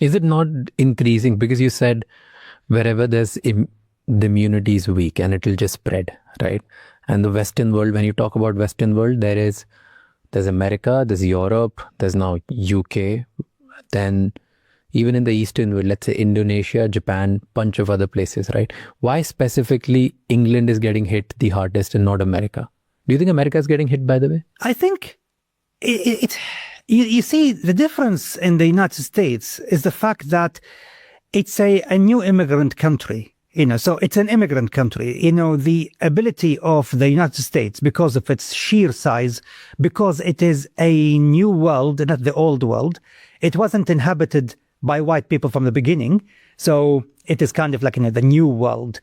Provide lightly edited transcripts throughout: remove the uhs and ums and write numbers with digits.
Is it not increasing? Because you said wherever the immunity is weak and it will just spread, right? And the Western world, when you talk about Western world, there's America, there's Europe, there's now UK, then even in the Eastern world, let's say Indonesia, Japan, bunch of other places, right? Why specifically England is getting hit the hardest and not America? Do you think America is getting hit, by the way? I think you see, the difference in the United States is the fact that it's a new immigrant country. So it's an immigrant country. The ability of the United States, because of its sheer size, because it is a new world, not the old world. It wasn't inhabited by white people from the beginning. So it is kind of like the new world.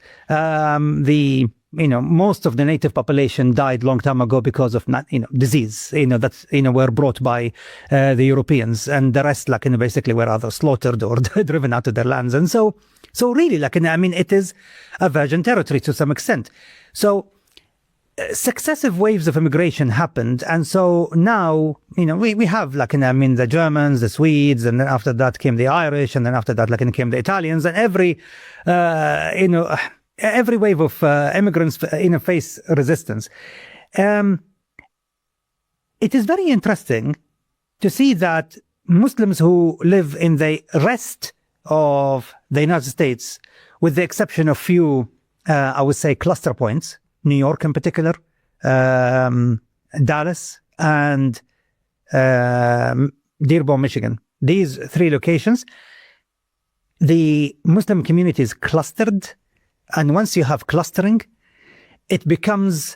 Most of the native population died long time ago because of disease, that were brought by the Europeans, and the rest basically were either slaughtered or driven out of their lands. And so really it is a virgin territory to some extent. So successive waves of immigration happened, and so now we have the Germans, the Swedes, and then after that came the Irish, and then after that came the Italians, and every wave of immigrants face resistance. It is very interesting to see that Muslims who live in the rest of the United States, with the exception of few, I would say, cluster points, New York in particular, Dallas, and Dearborn, Michigan. These three locations, the Muslim community is clustered. And once you have clustering, it becomes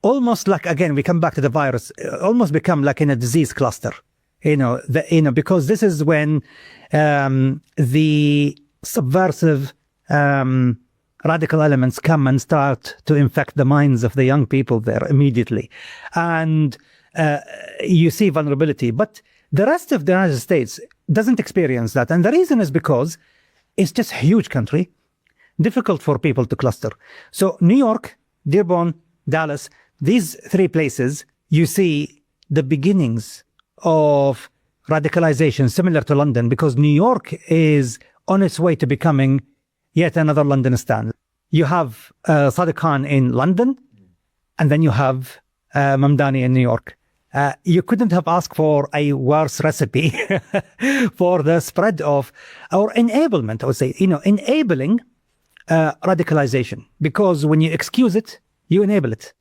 almost like, again, we come back to the virus, almost become like in a disease cluster, because this is when the subversive radical elements come and start to infect the minds of the young people there immediately. And you see vulnerability. But the rest of the United States doesn't experience that. And the reason is because it's just a huge country, difficult for people to cluster. So New York, Dearborn, Dallas, these three places, you see the beginnings of radicalization similar to London, because New York is on its way to becoming yet another Londonistan. You have Sadiq Khan in London, and then you have Mamdani in New York. You couldn't have asked for a worse recipe for the spread of, or enablement, I would say, enabling radicalization. Because when you excuse it, you enable it.